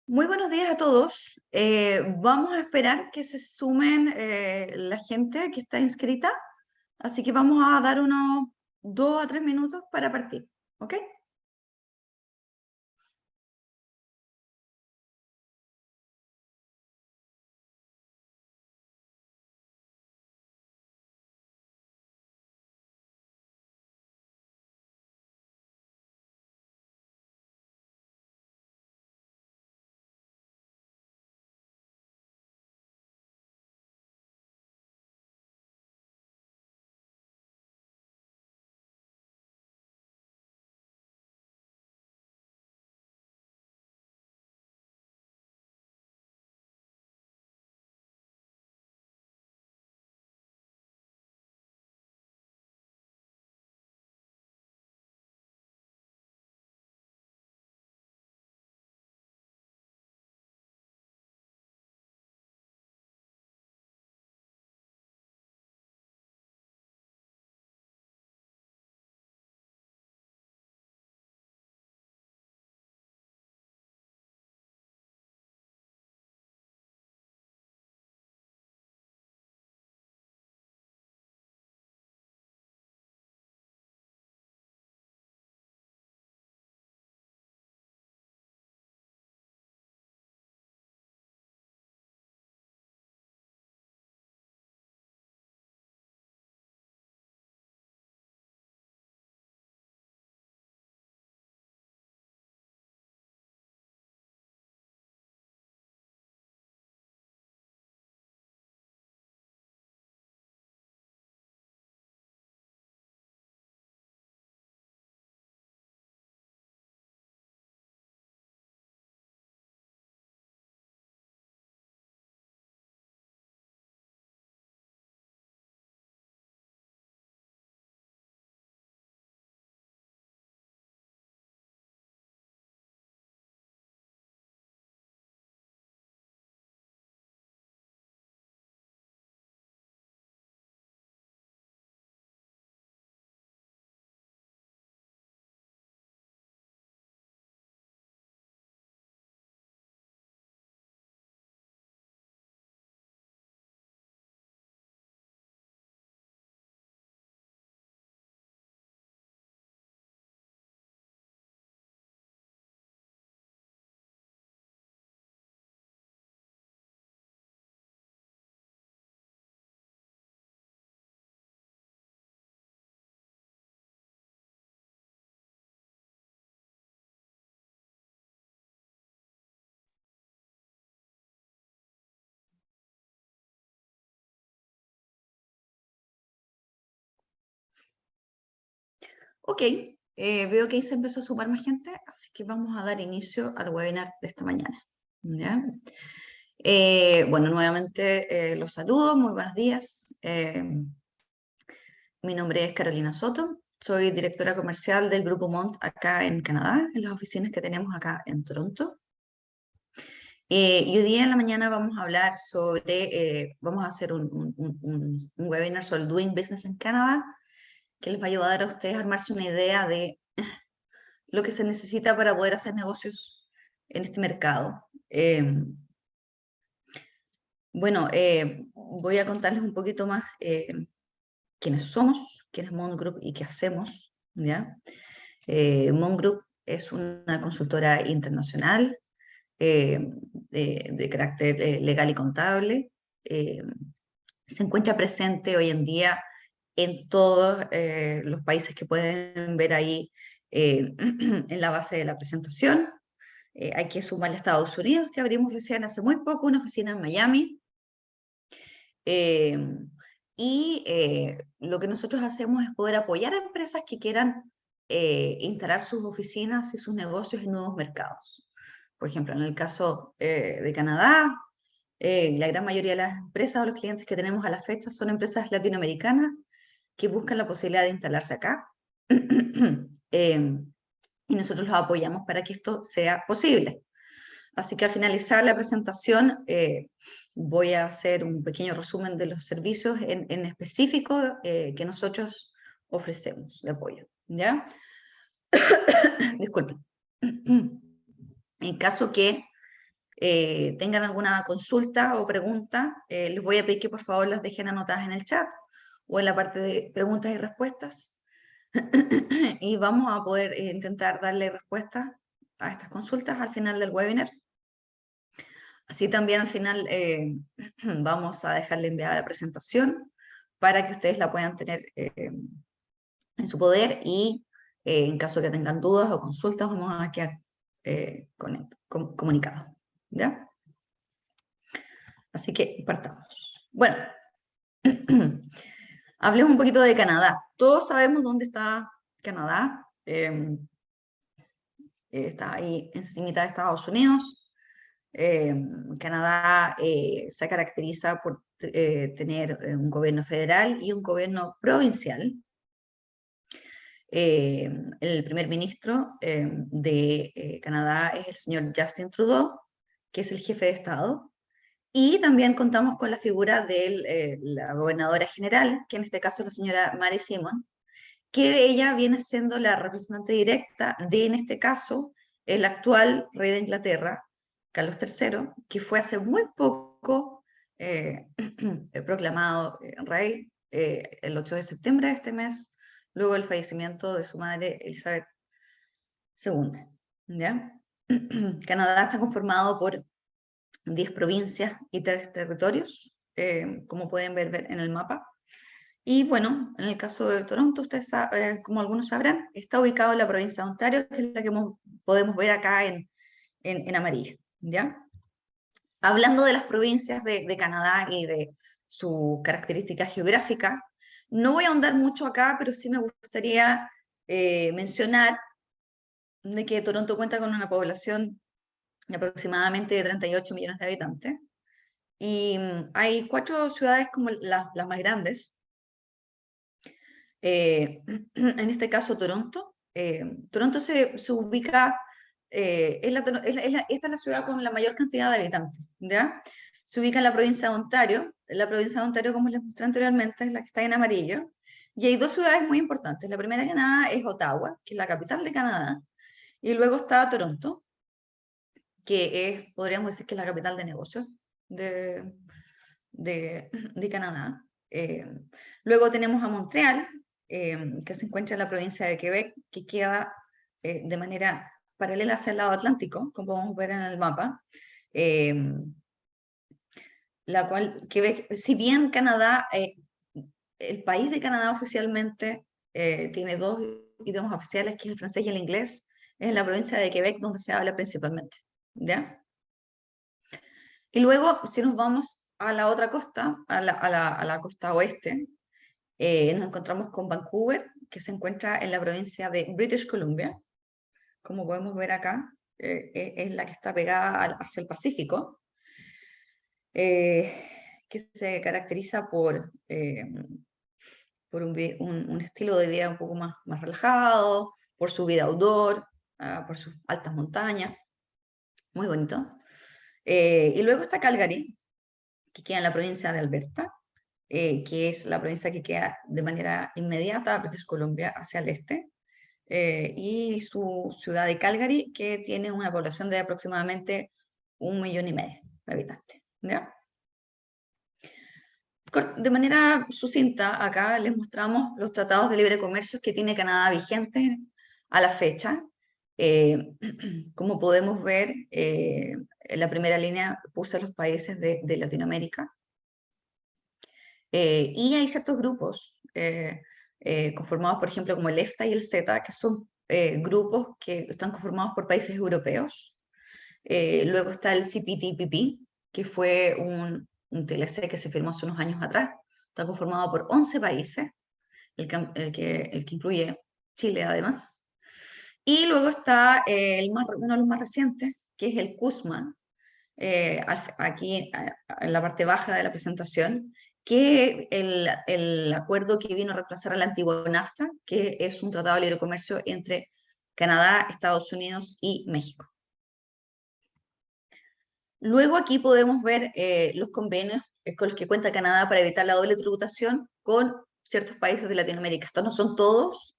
Muy buenos días a todos. Vamos a esperar que se sumen la gente que está inscrita, así que vamos a dar unos 2 a 3 minutos para partir, ¿ok? Ok, veo que ahí se empezó a sumar más gente, así que vamos a dar inicio al webinar de esta mañana. ¿Ya? Bueno, nuevamente los saludo, muy buenos días. Mi nombre es Carolina Soto, soy directora comercial del Grupo Mont acá en Canadá, en las oficinas que tenemos acá en Toronto. Y hoy día en la mañana vamos a hablar vamos a hacer un webinar sobre el Doing Business en Canadá, que les va a ayudar a ustedes a armarse una idea de lo que se necesita para poder hacer negocios en este mercado. Voy a contarles un poquito más quiénes somos, quién es Mont Group y qué hacemos, ¿ya? Mont Group es una consultora internacional de carácter legal y contable. Se encuentra presente hoy en día en todos los países que pueden ver ahí en la base de la presentación. Hay que sumarle a Estados Unidos, que abrimos recién hace muy poco una oficina en Miami. Eh, lo que nosotros hacemos es poder apoyar a empresas que quieran instalar sus oficinas y sus negocios en nuevos mercados. Por ejemplo, en el caso de Canadá, la gran mayoría de las empresas o los clientes que tenemos a la fecha son empresas latinoamericanas que buscan la posibilidad de instalarse acá. Y nosotros los apoyamos para que esto sea posible. Así que al finalizar la presentación voy a hacer un pequeño resumen de los servicios en específico que nosotros ofrecemos de apoyo. ¿Ya? Disculpen. En caso que tengan alguna consulta o pregunta, les voy a pedir que por favor las dejen anotadas en el chat o en la parte de preguntas y respuestas. Y vamos a poder intentar darle respuestas a estas consultas al final del webinar. Así también al final vamos a dejarle enviada la presentación para que ustedes la puedan tener en su poder y en caso de que tengan dudas o consultas vamos a quedar comunicados. ¿Ya? Así que partamos. Bueno, hablemos un poquito de Canadá. Todos sabemos dónde está Canadá. Está ahí encima de Estados Unidos. Canadá se caracteriza por tener un gobierno federal y un gobierno provincial. El primer ministro de Canadá es el señor Justin Trudeau, que es el jefe de Estado. Y también contamos con la figura de la gobernadora general, que en este caso es la señora Mary Simon, que ella viene siendo la representante directa de, en este caso, el actual rey de Inglaterra, Carlos III, que fue hace muy poco proclamado rey el 8 de septiembre de este mes, luego del fallecimiento de su madre Elizabeth II. ¿Ya? Canadá está conformado por 10 provincias y 3 territorios, como pueden ver en el mapa. Y bueno, en el caso de Toronto, ustedes como algunos sabrán, está ubicado en la provincia de Ontario, que es la que podemos ver acá en amarillo. ¿Ya? Hablando de las provincias de Canadá y de su característica geográfica, no voy a ahondar mucho acá, pero sí me gustaría mencionar de que Toronto cuenta con una población de aproximadamente 38 millones de habitantes. Y hay 4 ciudades como las más grandes. En este caso, Toronto. Toronto se ubica, esta es la ciudad con la mayor cantidad de habitantes, ¿ya? Se ubica en la provincia de Ontario. La provincia de Ontario, como les mostré anteriormente, es la que está en amarillo. Y hay 2 ciudades muy importantes. La primera que nada es Ottawa, que es la capital de Canadá. Y luego está Toronto, que es, podríamos decir que es la capital de negocios de Canadá. Luego tenemos a Montreal, que se encuentra en la provincia de Quebec, que queda de manera paralela hacia el lado Atlántico, como podemos ver en el mapa. La cual, Quebec, si bien Canadá, el país de Canadá oficialmente tiene 2 idiomas oficiales, que es el francés y el inglés, es en la provincia de Quebec donde se habla principalmente. ¿Ya? Y luego, si nos vamos a la otra costa, a la costa oeste, nos encontramos con Vancouver, que se encuentra en la provincia de British Columbia. Como podemos ver acá, es la que está pegada hacia el Pacífico, que se caracteriza por un estilo de vida un poco más relajado, por su vida outdoor, por sus altas montañas. Muy bonito. Y luego está Calgary, que queda en la provincia de Alberta, que es la provincia que queda de manera inmediata a British Columbia hacia el este, y su ciudad de Calgary, que tiene una población de aproximadamente 1,5 millones de habitantes. ¿Ya? De manera sucinta, acá les mostramos los tratados de libre comercio que tiene Canadá vigentes a la fecha. Como podemos ver, en la primera línea puse los países de Latinoamérica. Y hay ciertos grupos conformados, por ejemplo, como el EFTA y el CETA, que son grupos que están conformados por países europeos. Luego está el CPTPP, que fue un TLC que se firmó hace unos años atrás. Está conformado por 11 países, el que incluye Chile además. Y luego está uno de los más recientes, que es el CUSMA, aquí en la parte baja de la presentación, que el acuerdo que vino a reemplazar al antiguo NAFTA, que es un tratado de libre comercio entre Canadá, Estados Unidos y México. Luego aquí podemos ver los convenios con los que cuenta Canadá para evitar la doble tributación con ciertos países de Latinoamérica. Estos no son todos.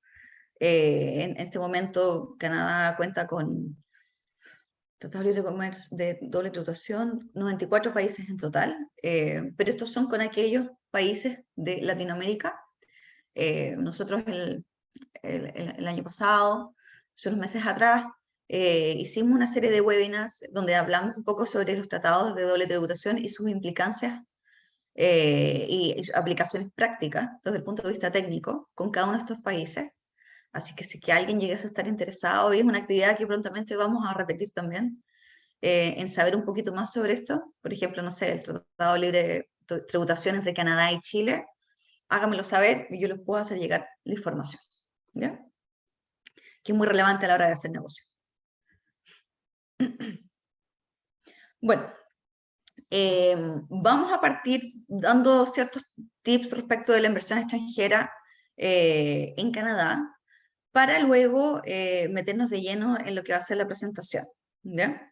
En este momento Canadá cuenta con Tratado de libre comercio de doble tributación, 94 países en total, pero estos son con aquellos países de Latinoamérica. Nosotros el año pasado, hace unos meses atrás, hicimos una serie de webinars donde hablamos un poco sobre los tratados de doble tributación y sus implicancias y aplicaciones prácticas desde el punto de vista técnico con cada uno de estos países. Así que si que alguien llegase a estar interesado, y es una actividad que prontamente vamos a repetir también, en saber un poquito más sobre esto, por ejemplo, no sé, el Tratado de Libre Tributación entre Canadá y Chile, háganmelo saber y yo les puedo hacer llegar la información, ¿ya? Que es muy relevante a la hora de hacer negocio. Bueno, vamos a partir dando ciertos tips respecto de la inversión extranjera en Canadá, para luego meternos de lleno en lo que va a ser la presentación, ¿ya?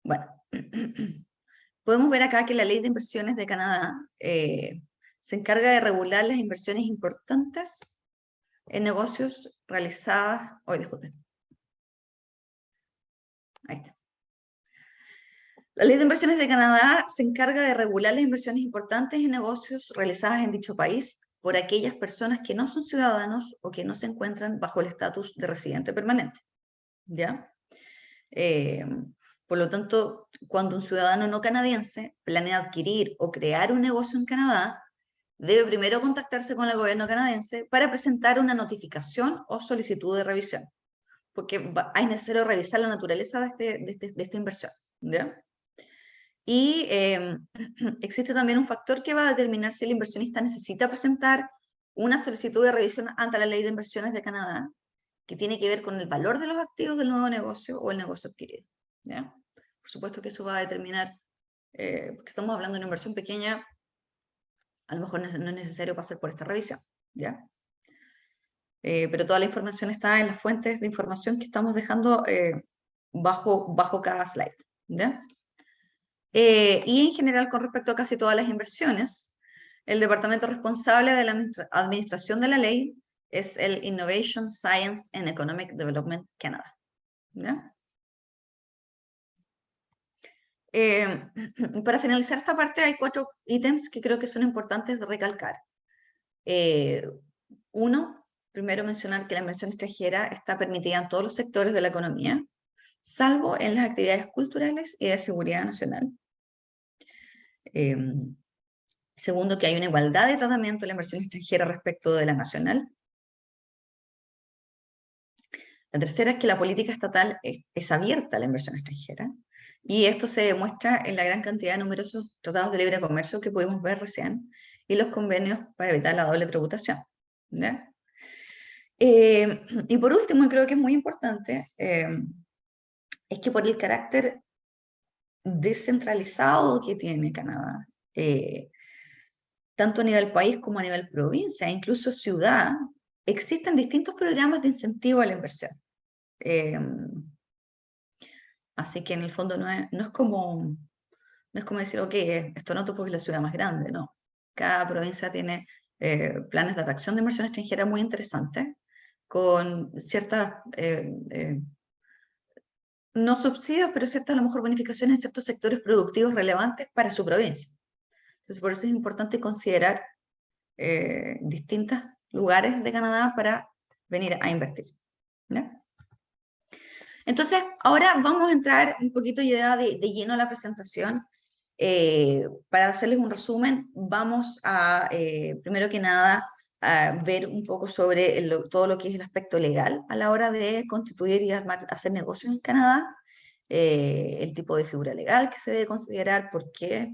Bueno, podemos ver acá que la Ley de Inversiones de Canadá se encarga de regular las inversiones importantes en negocios realizadas... disculpen. Ahí está. La Ley de Inversiones de Canadá se encarga de regular las inversiones importantes en negocios realizadas en dicho país por aquellas personas que no son ciudadanos o que no se encuentran bajo el estatus de residente permanente, ¿ya? Por lo tanto, cuando un ciudadano no canadiense planea adquirir o crear un negocio en Canadá, debe primero contactarse con el gobierno canadiense para presentar una notificación o solicitud de revisión, porque es necesario revisar la naturaleza de esta inversión, ¿ya? Y existe también un factor que va a determinar si el inversionista necesita presentar una solicitud de revisión ante la Ley de Inversiones de Canadá, que tiene que ver con el valor de los activos del nuevo negocio o el negocio adquirido, ¿ya? Por supuesto que eso va a determinar, porque estamos hablando de una inversión pequeña, a lo mejor no es necesario pasar por esta revisión, ¿ya? Pero toda la información está en las fuentes de información que estamos dejando bajo cada slide, ¿ya? Y en general, con respecto a casi todas las inversiones, el departamento responsable de la administración de la ley es el Innovation, Science and Economic Development Canada, ¿ya? Para finalizar esta parte hay 4 ítems que creo que son importantes de recalcar. Uno, primero mencionar que la inversión extranjera está permitida en todos los sectores de la economía, salvo en las actividades culturales y de seguridad nacional. Segundo, que hay una igualdad de tratamiento de la inversión extranjera respecto de la nacional. La tercera es que la política estatal es abierta a la inversión extranjera, y esto se demuestra en la gran cantidad de numerosos tratados de libre comercio que pudimos ver recién, y los convenios para evitar la doble tributación, ¿ya? Y por último, y creo que es muy importante, es que por el carácter descentralizado que tiene Canadá, tanto a nivel país como a nivel provincia, incluso ciudad, existen distintos programas de incentivo a la inversión. Así que en el fondo no es como decir, ok, esto no porque es la ciudad más grande, no. Cada provincia tiene planes de atracción de inversión extranjera muy interesantes, con ciertas, no subsidios, pero ciertas a lo mejor bonificaciones en ciertos sectores productivos relevantes para su provincia. Entonces, por eso es importante considerar distintos lugares de Canadá para venir a invertir, ¿no? Entonces, ahora vamos a entrar un poquito ya de lleno a la presentación. Para hacerles un resumen, vamos a, primero que nada, a ver un poco sobre todo lo que es el aspecto legal a la hora de constituir y hacer negocios en Canadá, el tipo de figura legal que se debe considerar, por qué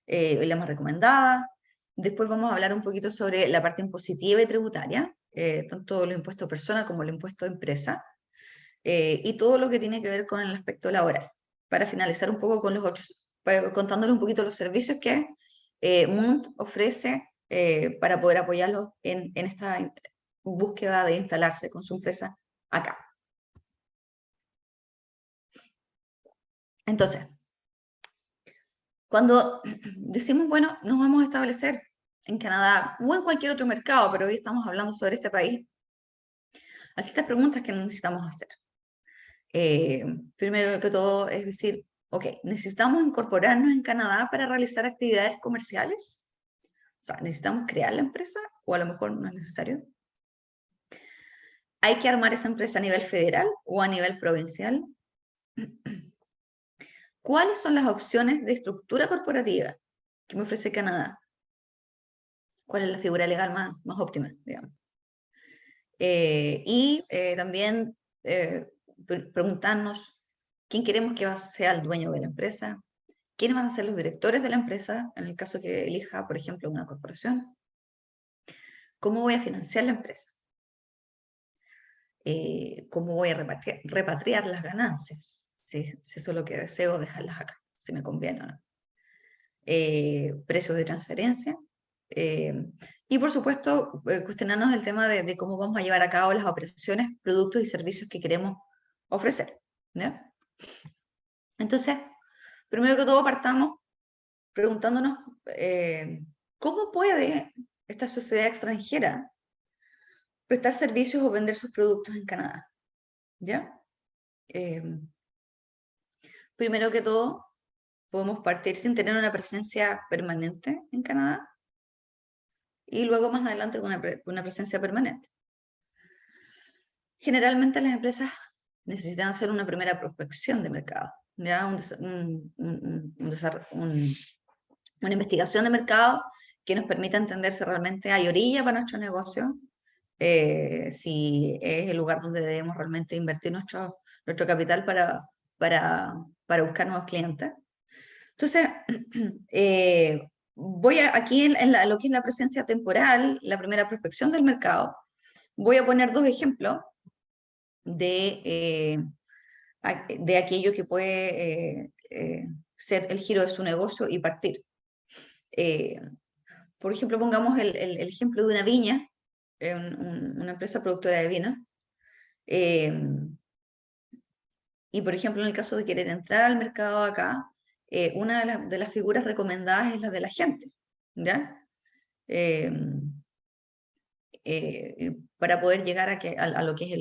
es la más recomendada. Después vamos a hablar un poquito sobre la parte impositiva y tributaria, tanto los impuestos persona como el impuesto de empresa, y todo lo que tiene que ver con el aspecto laboral. Para finalizar un poco con los otros, contándoles un poquito los servicios que Munt ofrece para poder apoyarlos en esta búsqueda de instalarse con su empresa acá. Entonces, cuando decimos, bueno, nos vamos a establecer en Canadá o en cualquier otro mercado, pero hoy estamos hablando sobre este país, así estas preguntas que necesitamos hacer. Primero que todo, es decir, ok, ¿necesitamos incorporarnos en Canadá para realizar actividades comerciales? O sea, ¿necesitamos crear la empresa o a lo mejor no es necesario? ¿Hay que armar esa empresa a nivel federal o a nivel provincial? ¿Cuáles son las opciones de estructura corporativa que me ofrece Canadá? ¿Cuál es la figura legal más óptima, digamos? También preguntarnos quién queremos que sea el dueño de la empresa, quiénes van a ser los directores de la empresa, en el caso que elija, por ejemplo, una corporación, cómo voy a financiar la empresa, cómo voy a repatriar las ganancias, si eso es lo que deseo, dejarlas acá, si me conviene o no. Precios de transferencia, y por supuesto, cuestionarnos el tema de cómo vamos a llevar a cabo las operaciones, productos y servicios que queremos ofrecer, ¿ya? Entonces, primero que todo partamos preguntándonos cómo puede esta sociedad extranjera prestar servicios o vender sus productos en Canadá, ¿ya? Primero que todo, podemos partir sin tener una presencia permanente en Canadá, y luego más adelante con una presencia permanente. Generalmente las empresas necesitan hacer una primera prospección de mercado, ¿ya? Una investigación de mercado que nos permita entender si realmente hay orilla para nuestro negocio, si es el lugar donde debemos realmente invertir nuestro capital para buscar nuevos clientes. Entonces, voy aquí en lo que es la presencia temporal, la primera prospección del mercado, voy a poner dos ejemplos de aquello que puede ser el giro de su negocio y partir. Por ejemplo, pongamos el ejemplo de una viña, una empresa productora de vino, y por ejemplo, en el caso de querer entrar al mercado acá, una de las figuras recomendadas es la de la gente, ¿ya? Para poder llegar a lo que es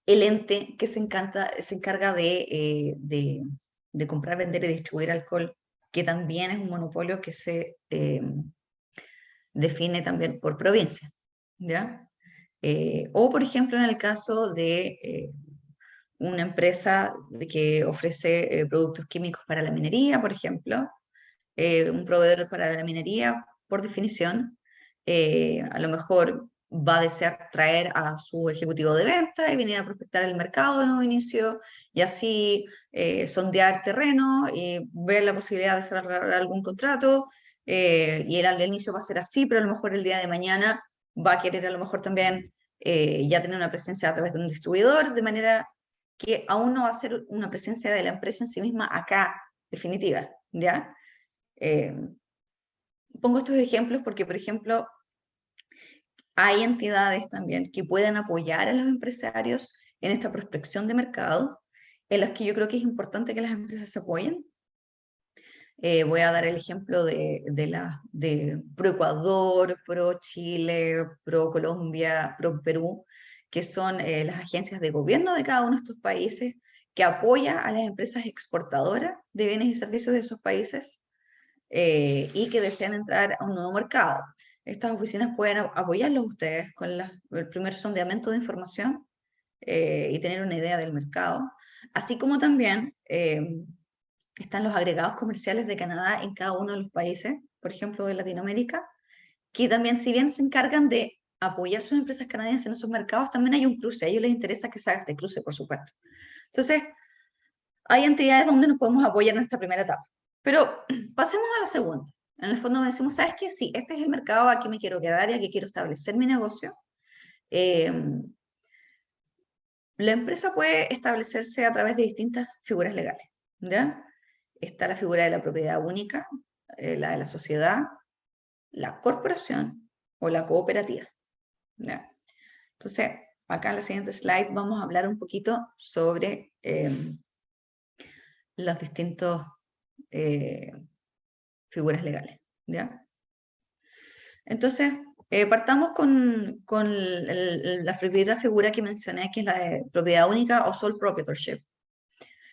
el ente que se encarga de comprar, vender y distribuir alcohol, que también es un monopolio que se define también por provincia, ¿ya? O, por ejemplo, en el caso de una empresa que ofrece productos químicos para la minería, por ejemplo, un proveedor para la minería, por definición, a lo mejor va a desear traer a su ejecutivo de venta y venir a prospectar el mercado de nuevo inicio, y así sondear terreno y ver la posibilidad de cerrar algún contrato, y el inicio va a ser así, pero a lo mejor el día de mañana va a querer a lo mejor también ya tener una presencia a través de un distribuidor, de manera que aún no va a ser una presencia de la empresa en sí misma acá, definitiva, ¿ya? Pongo estos ejemplos porque, por ejemplo, hay entidades también que pueden apoyar a los empresarios en esta prospección de mercado, en las que yo creo que es importante que las empresas se apoyen. Voy a dar el ejemplo de Pro Ecuador, Pro Chile, Pro Colombia, Pro Perú, que son las agencias de gobierno de cada uno de estos países, que apoya a las empresas exportadoras de bienes y servicios de esos países, y que desean entrar a un nuevo mercado. Estas oficinas pueden apoyarlos ustedes con el primer sondeamiento de información y tener una idea del mercado, así como también están los agregados comerciales de Canadá en cada uno de los países, por ejemplo de Latinoamérica, que también, si bien se encargan de apoyar sus empresas canadienses en esos mercados, también hay un cruce, a ellos les interesa que se haga este cruce, por supuesto. Entonces, hay entidades donde nos podemos apoyar en esta primera etapa. Pero pasemos a la segunda. En el fondo decimos, ¿sabes qué? Sí, este es el mercado, aquí me quiero quedar y aquí quiero establecer mi negocio. La empresa puede establecerse a través de distintas figuras legales, ¿ya? Está la figura de la propiedad única, la de la sociedad, la corporación o la cooperativa, ¿ya? Entonces, acá en la siguiente slide vamos a hablar un poquito sobre los distintos figuras legales, ¿ya? Entonces, Partamos con la primera figura que mencioné, que es la de propiedad única o sole proprietorship.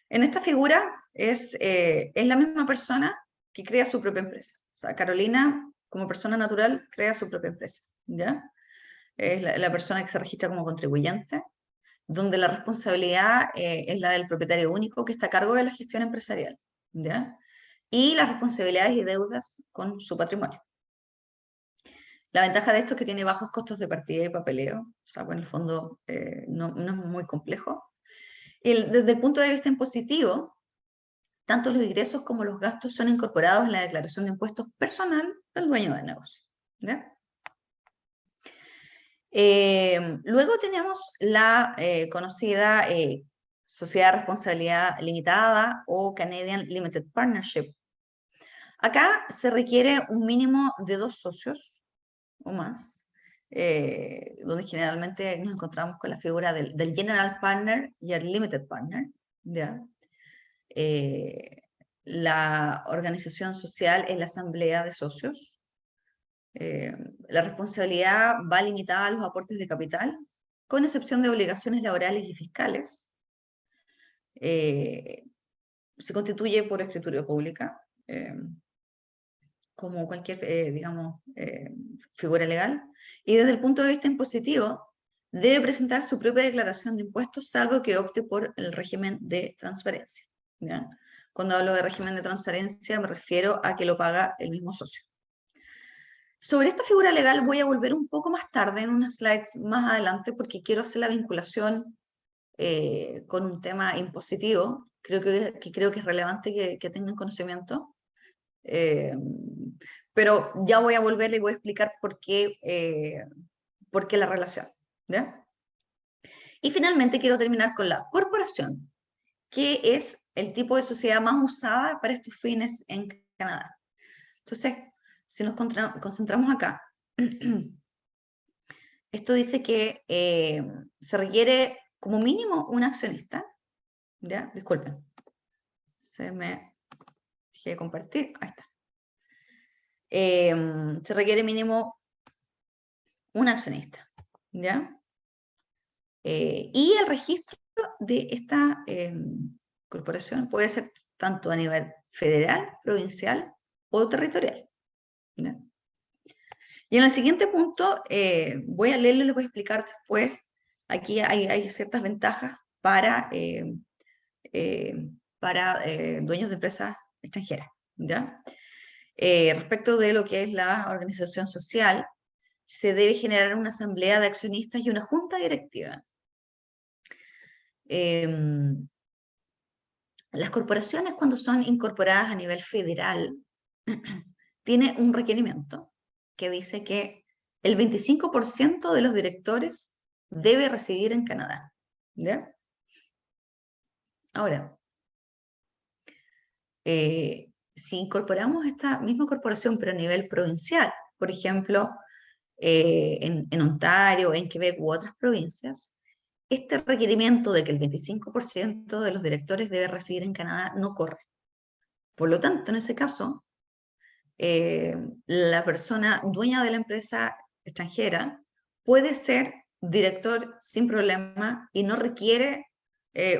En esta figura es la misma persona que crea su propia empresa. O sea, Carolina, como persona natural, crea su propia empresa, ¿ya? Es la persona que se registra como contribuyente, donde la responsabilidad es la del propietario único que está a cargo de la gestión empresarial, ¿ya? Y las responsabilidades y deudas con su patrimonio. La ventaja de esto es que tiene bajos costos de partida y papeleo, o sea, en el fondo no es muy complejo. Desde el punto de vista impositivo, tanto los ingresos como los gastos son incorporados en la declaración de impuestos personal del dueño del negocio, ¿ya? Luego tenemos la conocida Sociedad de Responsabilidad Limitada o Canadian Limited Partnership. Acá se requiere un mínimo de 2 socios o más, donde generalmente nos encontramos con la figura del General Partner y el Limited Partner, ¿ya? La organización social es la asamblea de socios. La responsabilidad va limitada a los aportes de capital, con excepción de obligaciones laborales y fiscales. Se constituye por escritura pública, como cualquier, digamos, figura legal. Y desde el punto de vista impositivo, debe presentar su propia declaración de impuestos, salvo que opte por el régimen de transparencia, ¿ya? Cuando hablo de régimen de transparencia, me refiero a que lo paga el mismo socio. Sobre esta figura legal voy a volver un poco más tarde, en unas slides más adelante, porque quiero hacer la vinculación con un tema impositivo. Creo que es relevante que tengan conocimiento. Pero ya voy a volver y voy a explicar por qué la relación, ¿ya? Y finalmente quiero terminar con la corporación, que es el tipo de sociedad más usada para estos fines en Canadá. Entonces, si nos concentramos acá, esto dice que se requiere como mínimo un accionista, ¿ya? Disculpen, se me dejé de compartir, ahí está. Se requiere mínimo un accionista, ¿ya? Y el registro de esta corporación puede ser tanto a nivel federal, provincial o territorial, ¿ya? Y en el siguiente punto, voy a leerlo y les voy a explicar después. Aquí hay ciertas ventajas para dueños de empresas extranjeras, ¿ya? Respecto de lo que es la organización social, se debe generar una asamblea de accionistas y una junta directiva. Las corporaciones, cuando son incorporadas a nivel federal, tiene un requerimiento que dice que el 25% de los directores debe residir en Canadá, ¿ya? Ahora, si incorporamos esta misma corporación, pero a nivel provincial, por ejemplo, en Ontario, en Quebec u otras provincias, este requerimiento de que el 25% de los directores debe residir en Canadá no corre. Por lo tanto, en ese caso, la persona dueña de la empresa extranjera puede ser director sin problema y no requiere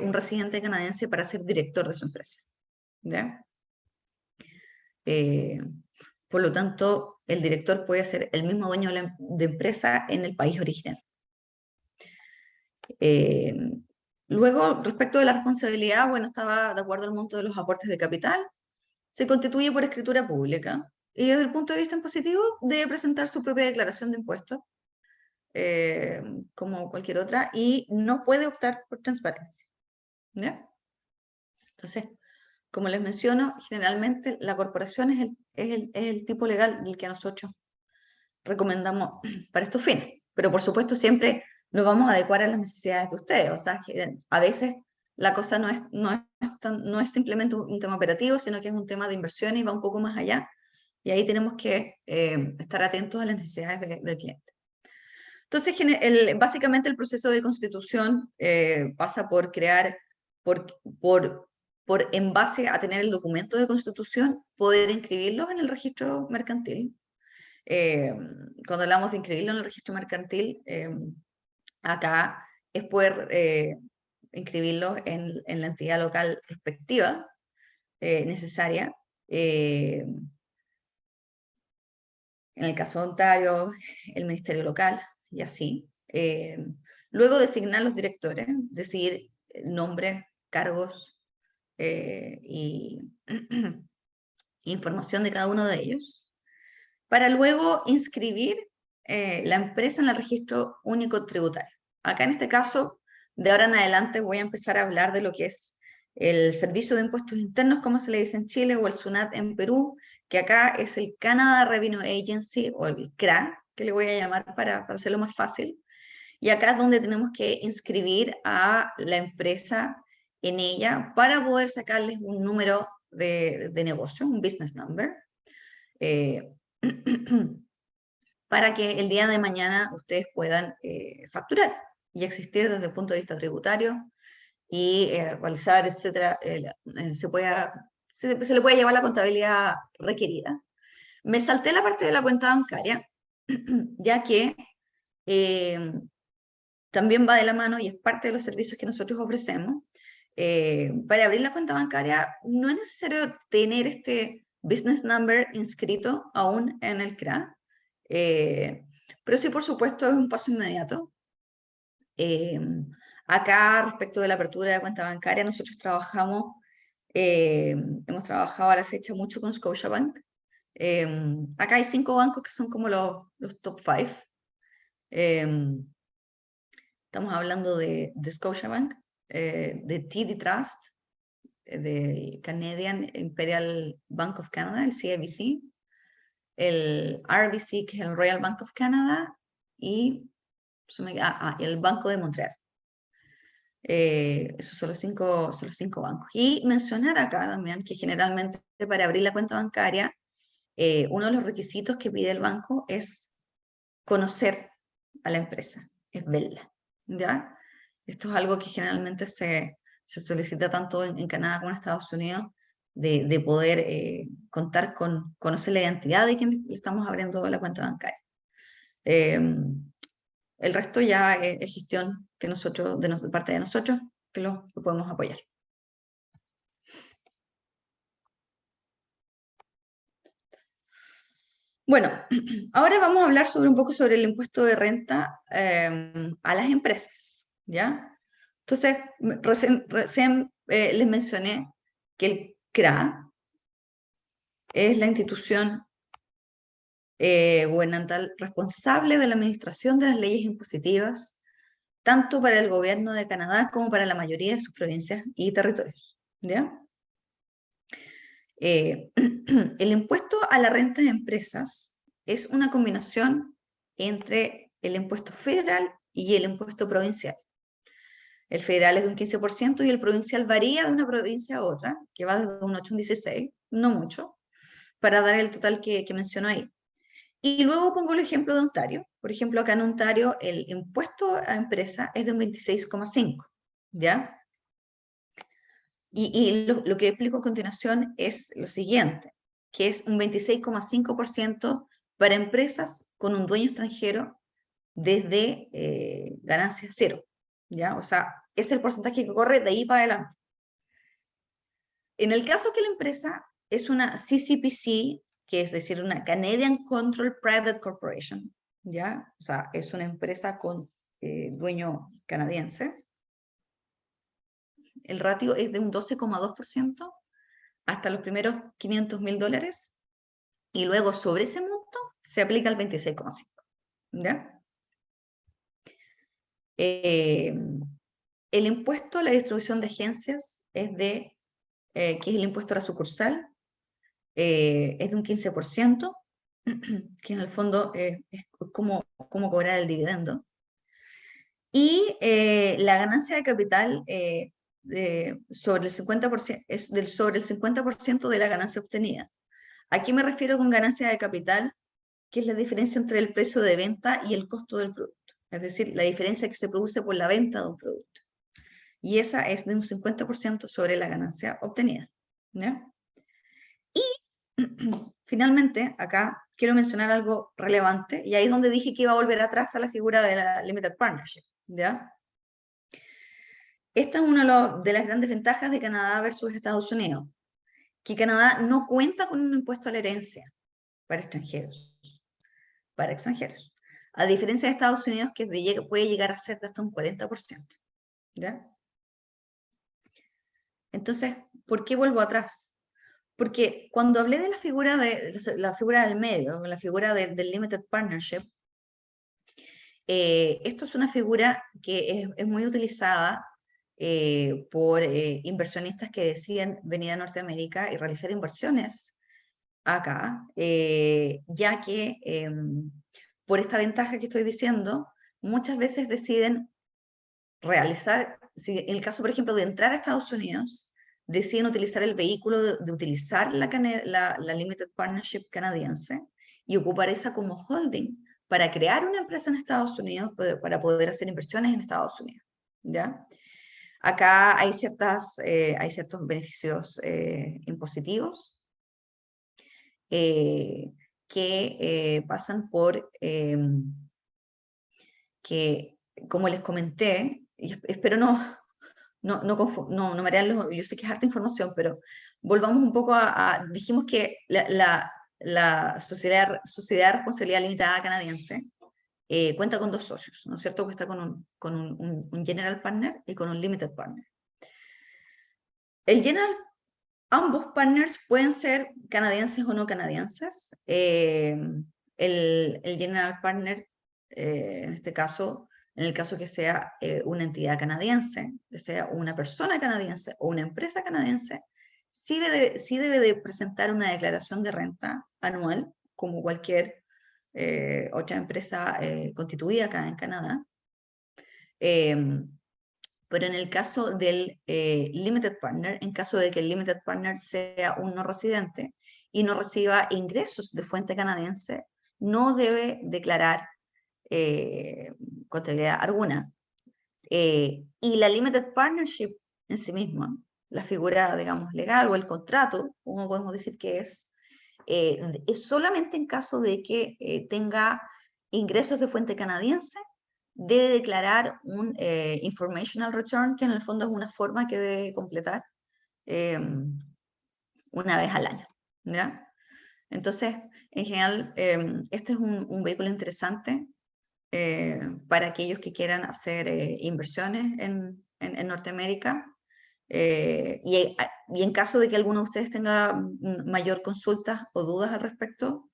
un residente canadiense para ser director de su empresa, ¿ya? Por lo tanto, el director puede ser el mismo dueño de empresa en el país original. Luego, respecto de la responsabilidad, bueno, estaba de acuerdo al monto de los aportes de capital, se constituye por escritura pública y desde el punto de vista impositivo debe presentar su propia declaración de impuestos, como cualquier otra, y no puede optar por transparencia, ¿ya? Entonces, como les menciono, generalmente la corporación es el tipo legal del que nosotros recomendamos para estos fines, pero por supuesto siempre nos vamos a adecuar a las necesidades de ustedes, o sea, a veces la cosa no es simplemente un tema operativo, sino que es un tema de inversión y va un poco más allá, y ahí tenemos que estar atentos a las necesidades del cliente. Entonces, básicamente el proceso de constitución pasa por crear, en base a tener el documento de constitución, poder inscribirlos en el registro mercantil. Cuando hablamos de inscribirlo en el registro mercantil, acá es poder inscribirlo en la entidad local respectiva, necesaria. En el caso de Ontario, el ministerio local, y así. Luego designar los directores, decidir nombre, cargos y información de cada uno de ellos, para luego inscribir la empresa en el registro único tributario. Acá en este caso, de ahora en adelante voy a empezar a hablar de lo que es el Servicio de Impuestos Internos, como se le dice en Chile, o el SUNAT en Perú, que acá es el Canada Revenue Agency, o el CRA, que le voy a llamar para hacerlo más fácil. Y acá es donde tenemos que inscribir a la empresa en ella para poder sacarles un número de negocio, un business number, para que el día de mañana ustedes puedan facturar y existir desde el punto de vista tributario y realizar, etcétera, se le puede llevar la contabilidad requerida. Me salté la parte de la cuenta bancaria, ya que también va de la mano y es parte de los servicios que nosotros ofrecemos. Para abrir la cuenta bancaria no es necesario tener este business number inscrito aún en el CRA, pero sí, por supuesto, es un paso inmediato. Acá, respecto de la apertura de la cuenta bancaria, nosotros hemos trabajado a la fecha mucho con Scotiabank. Acá hay 5 bancos que son como los top 5. Estamos hablando de Scotiabank, de TD Trust, del Canadian Imperial Bank of Canada, el CIBC, el RBC, que es el Royal Bank of Canada, y el Banco de Montreal. Esos son los cinco bancos. Y mencionar acá también que generalmente para abrir la cuenta bancaria, uno de los requisitos que pide el banco es conocer a la empresa, es verla, ¿ya? Esto es algo que generalmente se solicita tanto en Canadá como en Estados Unidos, de poder contar con conocer la identidad de quien le estamos abriendo la cuenta bancaria. El resto ya es gestión que nosotros, de parte de nosotros, que lo podemos apoyar. Bueno, ahora vamos a hablar un poco sobre el impuesto de renta a las empresas, ¿ya? Entonces, recién les mencioné que el CRA es la institución gubernamental responsable de la administración de las leyes impositivas, tanto para el gobierno de Canadá como para la mayoría de sus provincias y territorios, ¿ya? El impuesto a la renta de empresas es una combinación entre el impuesto federal y el impuesto provincial. El federal es de un 15% y el provincial varía de una provincia a otra, que va desde un 8 a un 16, no mucho, para dar el total que menciono ahí. Y luego pongo el ejemplo de Ontario. Por ejemplo, acá en Ontario el impuesto a empresa es de un 26,5, ¿ya? Y lo que explico a continuación es lo siguiente, que es un 26,5% para empresas con un dueño extranjero desde ganancia cero, ¿ya? O sea, es el porcentaje que corre de ahí para adelante. En el caso que la empresa es una CCPC, que es decir, una Canadian Control Private Corporation, ¿ya? O sea, es una empresa con dueño canadiense, el ratio es de un 12,2% hasta los primeros $500,000 y luego sobre ese monto se aplica el 26,5%, ¿ya? El impuesto a la distribución de agencias es que es el impuesto a la sucursal, es de un 15%, que en el fondo es como cobrar el dividendo. Y la ganancia de capital sobre el 50%, es sobre el 50% de la ganancia obtenida. Aquí me refiero con ganancia de capital, que es la diferencia entre el precio de venta y el costo del producto. Es decir, la diferencia que se produce por la venta de un producto. Y esa es de un 50% sobre la ganancia obtenida, ¿ya? Y finalmente, acá quiero mencionar algo relevante, y ahí es donde dije que iba a volver atrás a la figura de la Limited Partnership, ¿ya? Esta es una de las grandes ventajas de Canadá versus Estados Unidos, que Canadá no cuenta con un impuesto a la herencia para extranjeros, a diferencia de Estados Unidos, que puede llegar a ser de hasta un 40%, ¿ya? Entonces, ¿por qué vuelvo atrás? Porque cuando hablé de la figura del medio, la figura del Limited Partnership, esto es una figura que es muy utilizada por inversionistas que deciden venir a Norteamérica y realizar inversiones acá, ya que por esta ventaja que estoy diciendo, muchas veces deciden realizar, si en el caso, por ejemplo, de entrar a Estados Unidos, deciden utilizar el vehículo de utilizar la Limited Partnership canadiense y ocupar esa como holding para crear una empresa en Estados Unidos, para poder hacer inversiones en Estados Unidos, ¿ya? Acá hay ciertos beneficios impositivos que pasan por que, como les comenté, y espero no marearlos, yo sé que es harta información, pero volvamos un poco dijimos que la sociedad de responsabilidad limitada canadiense cuenta con dos socios, ¿no es cierto? Que está con un general partner y con un limited partner. Ambos partners pueden ser canadienses o no canadienses. El general partner, en este caso, en el caso que sea una entidad canadiense, que sea una persona canadiense o una empresa canadiense, sí debe de presentar una declaración de renta anual, como cualquier otra empresa constituida acá en Canadá. Pero en el caso del Limited Partner, en caso de que el Limited Partner sea un no residente y no reciba ingresos de fuente canadiense, no debe declarar contabilidad alguna. Y la Limited Partnership en sí misma, la figura, digamos, legal o el contrato, como podemos decir que es solamente en caso de que tenga ingresos de fuente canadiense, debe declarar un informational return, que en el fondo es una forma que debe completar una vez al año, ¿ya? Entonces, en general, este es un vehículo interesante para aquellos que quieran hacer inversiones en Norteamérica. Y en caso de que alguno de ustedes tenga mayor consultas o dudas al respecto,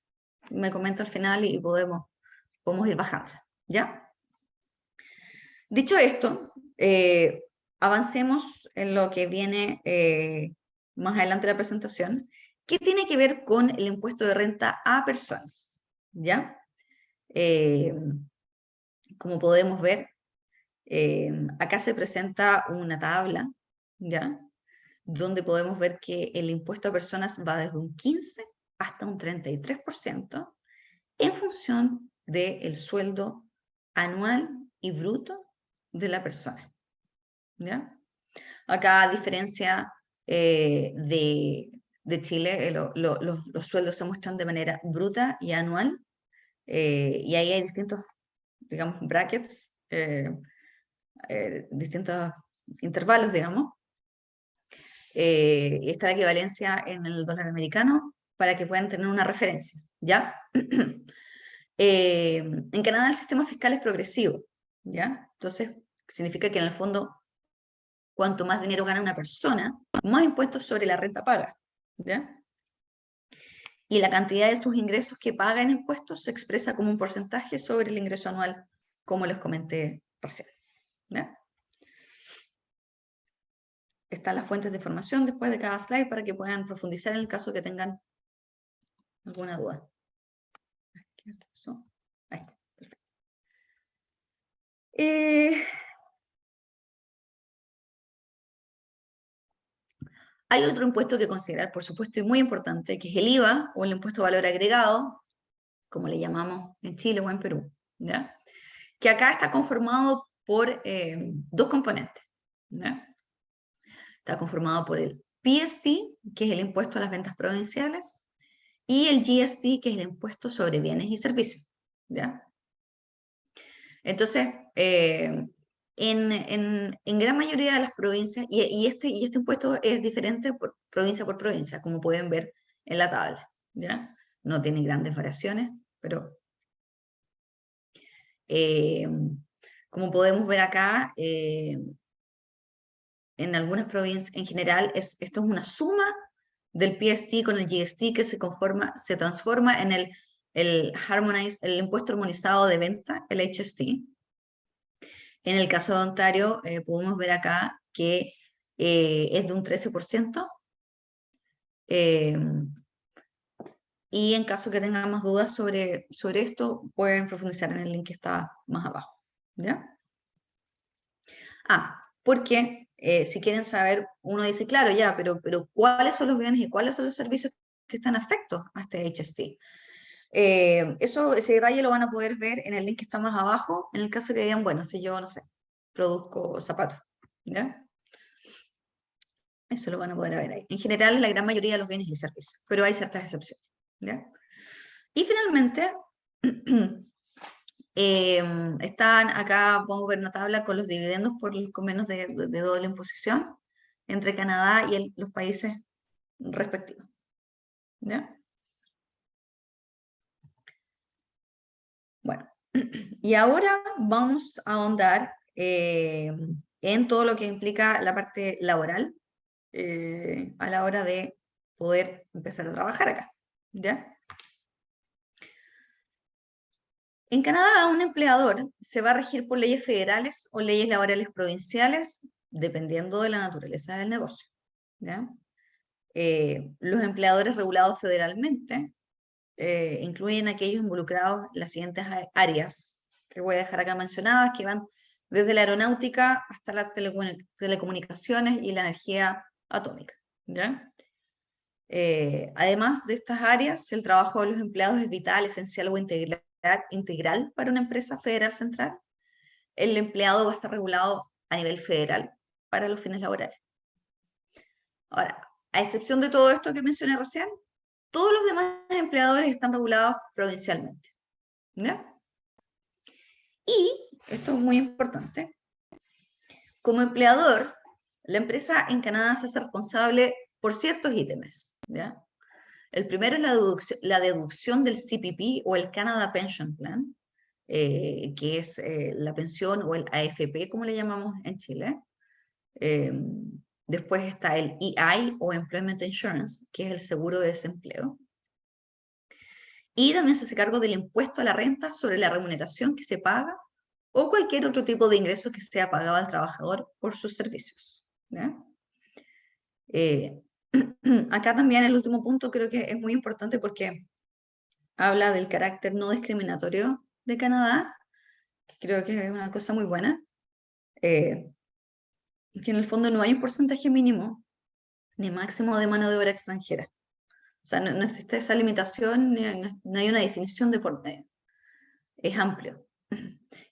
me comenta al final y podemos ir bajando, ¿ya? Dicho esto, avancemos en lo que viene más adelante de la presentación, que tiene que ver con el impuesto de renta a personas, ¿ya? Como podemos ver, acá se presenta una tabla, ¿ya? Donde podemos ver que el impuesto a personas va desde un 15 hasta un 33% en función del sueldo anual y bruto de la persona, ¿ya? Acá, a diferencia de Chile, los sueldos se muestran de manera bruta y anual, y ahí hay distintos, digamos, brackets, distintos intervalos, digamos. Está la equivalencia en el dólar americano para que puedan tener una referencia, ¿ya? En Canadá el sistema fiscal es progresivo, ¿ya? Entonces, significa que en el fondo, cuanto más dinero gana una persona, más impuestos sobre la renta paga, ¿ya? Y la cantidad de sus ingresos que paga en impuestos se expresa como un porcentaje sobre el ingreso anual, como les comenté recién, ¿ya? Están las fuentes de información después de cada slide para que puedan profundizar en el caso que tengan alguna duda. Ahí está, perfecto. Hay otro impuesto que considerar, por supuesto, y muy importante, que es el IVA, o el impuesto de valor agregado, como le llamamos en Chile o en Perú, ¿ya? Que acá está conformado por dos componentes, ¿ya? Está conformado por el PST, que es el impuesto a las ventas provinciales, y el GST, que es el impuesto sobre bienes y servicios, ¿ya? Entonces, en gran mayoría de las provincias, y este impuesto es diferente por provincia, como pueden ver en la tabla, ¿ya? No tiene grandes variaciones, pero como podemos ver acá, en algunas provincias, en general, esto es una suma del PST con el GST que se transforma en el impuesto armonizado de venta, el HST. En el caso de Ontario, podemos ver acá que es de un 13%. Y en caso que tengan más dudas sobre esto, pueden profundizar en el link que está más abajo, ¿ya? Porque si quieren saber, uno dice, claro, ya, pero ¿cuáles son los bienes y cuáles son los servicios que están afectos a este HST? Ese detalle lo van a poder ver en el link que está más abajo, en el caso que digan, bueno, si yo, no sé, produzco zapatos, ¿ya? Eso lo van a poder ver ahí. En general, la gran mayoría de los bienes y servicios, pero hay ciertas excepciones, ¿ya? Y finalmente, están acá, vamos a ver una tabla con los dividendos con menos de doble imposición entre Canadá y los países respectivos, ¿ya? Bueno, y ahora vamos a ahondar en todo lo que implica la parte laboral a la hora de poder empezar a trabajar acá, ¿ya? En Canadá, un empleador se va a regir por leyes federales o leyes laborales provinciales, dependiendo de la naturaleza del negocio, ¿ya? Los empleadores regulados federalmente incluyen aquellos involucrados en las siguientes áreas que voy a dejar acá mencionadas, que van desde la aeronáutica hasta las telecomunicaciones y la energía atómica, ¿ya? Además de estas áreas, el trabajo de los empleados es vital, esencial o integral para una empresa federal central. El empleado va a estar regulado a nivel federal para los fines laborales. Ahora, a excepción de todo esto que mencioné recién, todos los demás empleadores están regulados provincialmente, ¿ya? Y, esto es muy importante, como empleador, la empresa en Canadá se hace responsable por ciertos ítems, ¿ya? El primero es la deducción del CPP o el Canada Pension Plan, que es la pensión o el AFP, como le llamamos en Chile. Después está el EI o Employment Insurance, que es el seguro de desempleo. Y también se hace cargo del impuesto a la renta sobre la remuneración que se paga o cualquier otro tipo de ingreso que sea pagado al trabajador por sus servicios, ¿ya? Acá también el último punto creo que es muy importante porque habla del carácter no discriminatorio de Canadá, que creo que es una cosa muy buena, que en el fondo no hay un porcentaje mínimo ni máximo de mano de obra extranjera. O sea, no existe esa limitación, no hay una definición de por medio. Es amplio.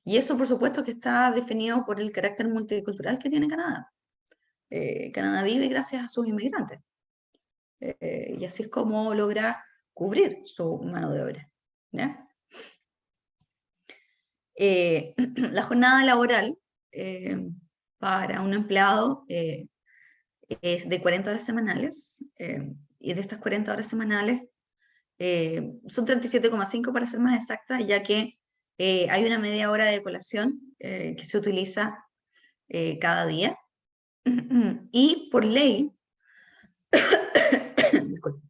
Y eso, por supuesto, que está definido por el carácter multicultural que tiene Canadá. Canadá vive gracias a sus inmigrantes. Y así es como logra cubrir su mano de obra, ¿ya? La jornada laboral para un empleado es de 40 horas semanales, y de estas 40 horas semanales son 37,5 para ser más exacta, ya que hay una media hora de colación que se utiliza cada día. Y por ley, disculpe,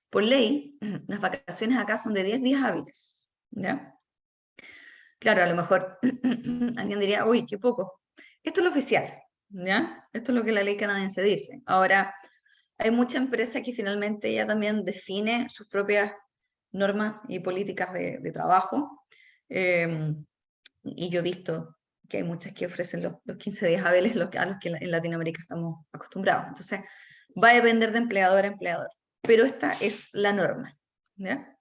por ley, las vacaciones acá son de 10 días hábiles, ¿ya? Claro, a lo mejor alguien diría, uy, qué poco. Esto es lo oficial, ¿ya? Esto es lo que la ley canadiense dice. Ahora, hay mucha empresa que finalmente ya también define sus propias normas y políticas de trabajo. Y yo he visto que hay muchas que ofrecen los 15 días hábiles a los que en Latinoamérica estamos acostumbrados. Entonces, va a depender de empleador a empleador. Pero esta es la norma, ¿ya?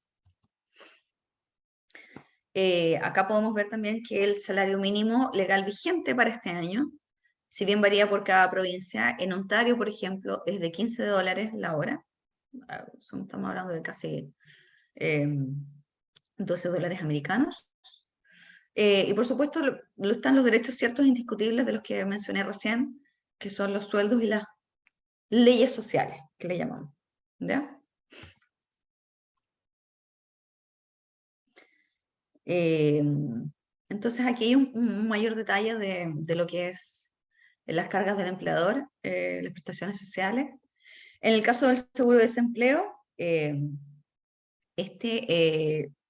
Acá podemos ver también que el salario mínimo legal vigente para este año Si bien varía por cada provincia, en Ontario, por ejemplo, es de $15 la hora. Estamos hablando de casi $12 americanos. Y por supuesto están los derechos ciertos indiscutibles de los que mencioné recién, que son los sueldos y las leyes sociales, que le llamamos. ¿Ya? Entonces aquí hay un mayor detalle de lo que es las cargas del empleador, las prestaciones sociales. En el caso del seguro de desempleo,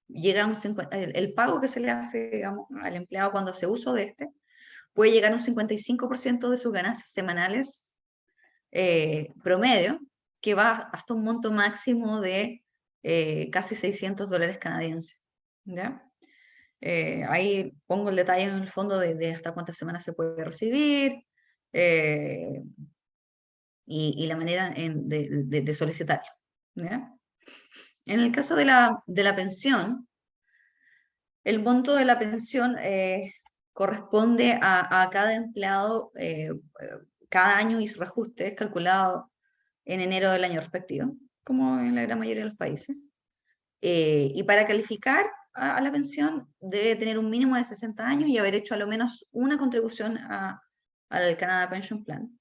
llega a el pago que se le hace, digamos, al empleado cuando hace uso de puede llegar a un 55% de sus ganancias semanales promedio, que va hasta un monto máximo de casi $600 canadienses. ¿Ya? Ahí pongo el detalle en el fondo de hasta cuántas semanas se puede recibir y la manera de solicitarlo. ¿Ya? En el caso de la pensión, el monto de la pensión corresponde a cada empleado cada año y su reajuste es calculado en enero del año respectivo, como en la gran mayoría de los países. Y para calificar a la pensión debe tener un mínimo de 60 años y haber hecho a lo menos una contribución al Canada Pension Plan.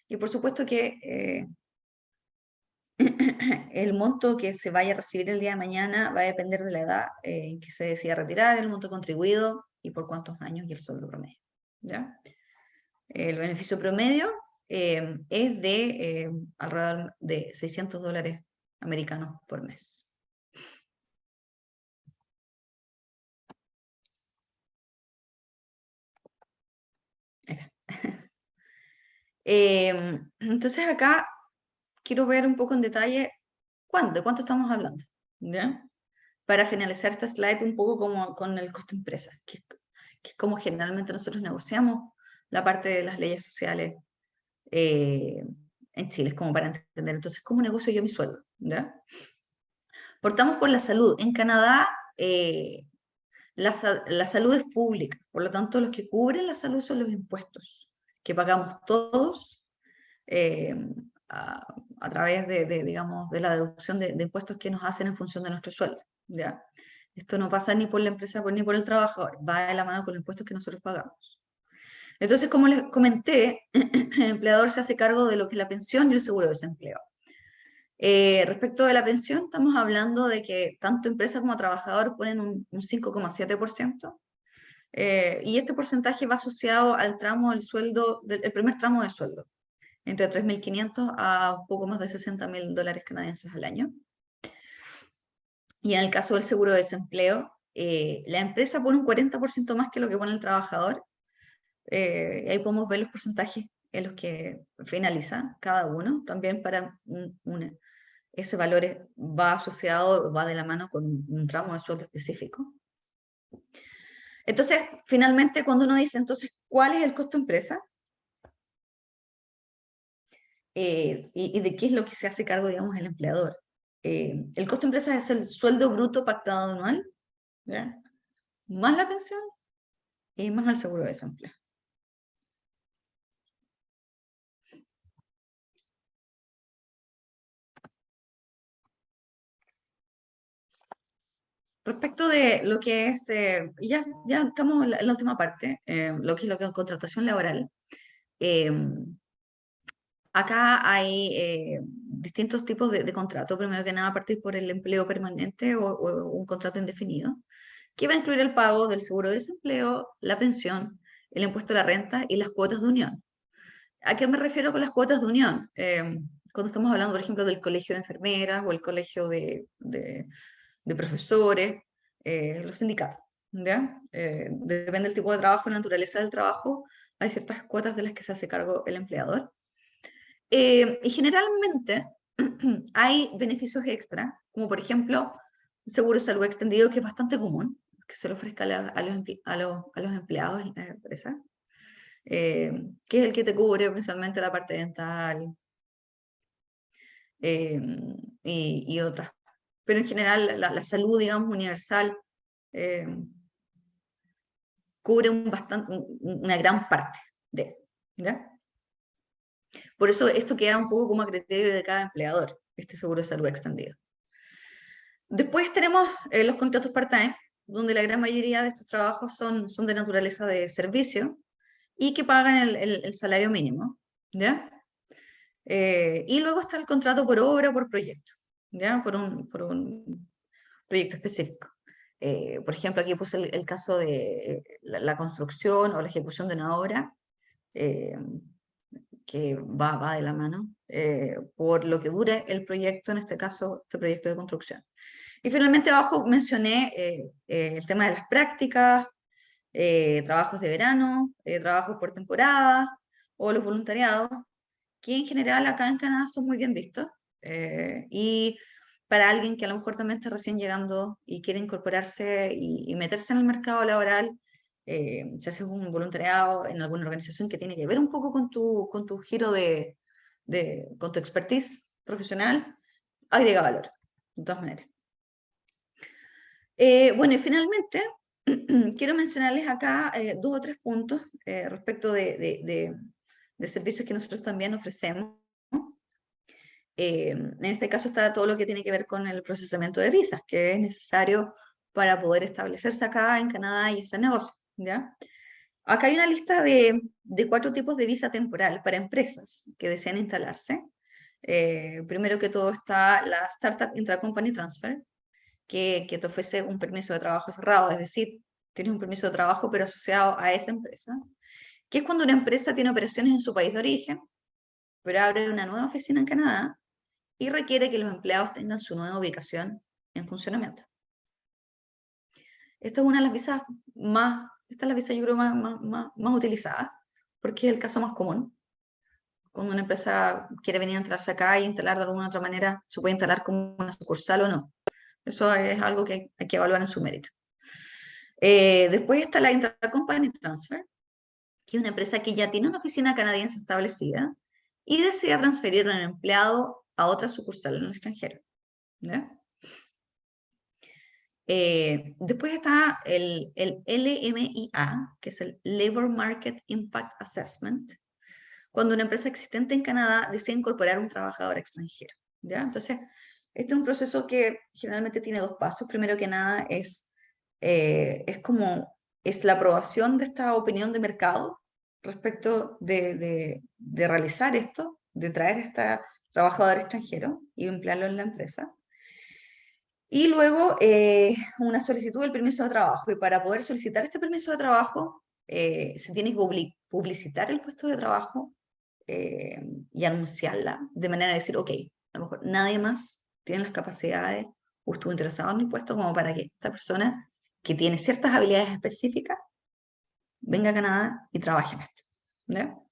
Y por supuesto que el monto que se vaya a recibir el día de mañana va a depender de la edad en que se decida retirar, el monto contribuido y por cuántos años y el sueldo promedio. ¿Ya? El beneficio promedio es de alrededor de $600 americanos por mes. Entonces acá quiero ver un poco en detalle de cuánto estamos hablando, ¿ya? Para finalizar esta slide un poco como con el costo empresa, que es como generalmente nosotros negociamos la parte de las leyes sociales en Chile, es como para entender. Entonces, ¿cómo negocio yo mi sueldo? ¿Ya? Portamos por la salud. En Canadá, la salud es pública, por lo tanto, los que cubren la salud son los impuestos que pagamos todos eh, a través digamos, de la deducción de impuestos que nos hacen en función de nuestro sueldo. ¿Ya? Esto no pasa ni por la empresa ni por el trabajador, va de la mano con los impuestos que nosotros pagamos. Entonces, como les comenté, el empleador se hace cargo de lo que es la pensión y el seguro de desempleo. Respecto de la pensión, estamos hablando de que tanto empresa como trabajador ponen un 5,7%, y este porcentaje va asociado al tramo del sueldo, el primer tramo de sueldo, entre 3.500 a un poco más de $60.000 canadienses al año. Y en el caso del seguro de desempleo, la empresa pone un 40% más que lo que pone el trabajador. Ahí podemos ver los porcentajes en los que finaliza cada uno, también para ese valor va asociado, va de la mano con un tramo de sueldo específico. Entonces, finalmente, cuando uno dice, entonces, ¿cuál es el costo empresa? Y de qué es lo que se hace cargo, digamos, el empleador. El costo empresa es el sueldo bruto pactado anual, ¿ya? Más la pensión y más el seguro de desempleo. Respecto de lo que es, ya estamos en la última parte, lo que es contratación laboral. Acá hay distintos tipos de contrato. Primero que nada, partir por el empleo permanente o un contrato indefinido, que va a incluir el pago del seguro de desempleo, la pensión, el impuesto a la renta y las cuotas de unión. ¿A qué me refiero con las cuotas de unión? Cuando estamos hablando, por ejemplo, del colegio de enfermeras o el colegio de profesores, los sindicatos, ¿ya? Depende del tipo de trabajo, la naturaleza del trabajo, hay ciertas cuotas de las que se hace cargo el empleador. Y generalmente hay beneficios extra, como por ejemplo, seguro de salud extendido, que es bastante común, que se le ofrezca a los empleados en la empresa, que es el que te cubre principalmente la parte dental y otras. Pero en general la salud, digamos, universal cubre una gran parte de, ¿ya? Por eso esto queda un poco como a criterio de cada empleador, este seguro de salud extendido. Después tenemos los contratos part-time, donde la gran mayoría de estos trabajos son de naturaleza de servicio y que pagan el salario mínimo, ¿ya? Y luego está el contrato por obra o por proyecto, ¿ya? Por un proyecto específico. Por ejemplo, aquí puse el caso de la construcción o la ejecución de una obra, que va de la mano, por lo que dure el proyecto, en este caso, este proyecto de construcción. Y finalmente abajo mencioné el tema de las prácticas, trabajos de verano, trabajos por temporada o los voluntariados, que en general acá en Canadá son muy bien vistos. Y para alguien que a lo mejor también está recién llegando y quiere incorporarse y meterse en el mercado laboral, si haces un voluntariado en alguna organización que tiene que ver un poco con tu giro con tu expertise profesional, agrega valor, de todas maneras. Bueno, y finalmente, quiero mencionarles acá 2 o 3 puntos respecto de servicios que nosotros también ofrecemos. En este caso está todo lo que tiene que ver con el procesamiento de visas, que es necesario para poder establecerse acá en Canadá y hacer negocio, ¿ya? Acá hay una lista de 4 tipos de visa temporal para empresas que desean instalarse. Primero que todo está la Startup Intracompany Transfer, que te ofrece un permiso de trabajo cerrado, es decir, tienes un permiso de trabajo pero asociado a esa empresa, que es cuando una empresa tiene operaciones en su país de origen, pero abre una nueva oficina en Canadá y requiere que los empleados tengan su nueva ubicación en funcionamiento. Esta es una de las visas esta es la visa yo creo más utilizada, porque es el caso más común. Cuando una empresa quiere venir a entrarse acá y instalar de alguna otra manera, se puede instalar como una sucursal o no. Eso es algo que hay que evaluar en su mérito. Después está la Intracompany Transfer, que es una empresa que ya tiene una oficina canadiense establecida y desea transferir a un empleado a otra sucursal en el extranjero, ¿ya? Después está el LMIA, que es el Labor Market Impact Assessment, cuando una empresa existente en Canadá desea incorporar un trabajador extranjero, ¿ya? Entonces, este es un proceso que generalmente tiene 2 pasos. Primero que nada es la aprobación de esta opinión de mercado respecto de realizar esto, de traer a este trabajador extranjero y emplearlo en la empresa. Y luego una solicitud del permiso de trabajo. Y para poder solicitar este permiso de trabajo, se tiene que publicitar el puesto de trabajo y anunciarla, de manera de decir, ok, a lo mejor nadie más tiene las capacidades o estuvo interesado en el puesto como para que esta persona que tiene ciertas habilidades específicas venga a Canadá y trabaje en esto, ¿no?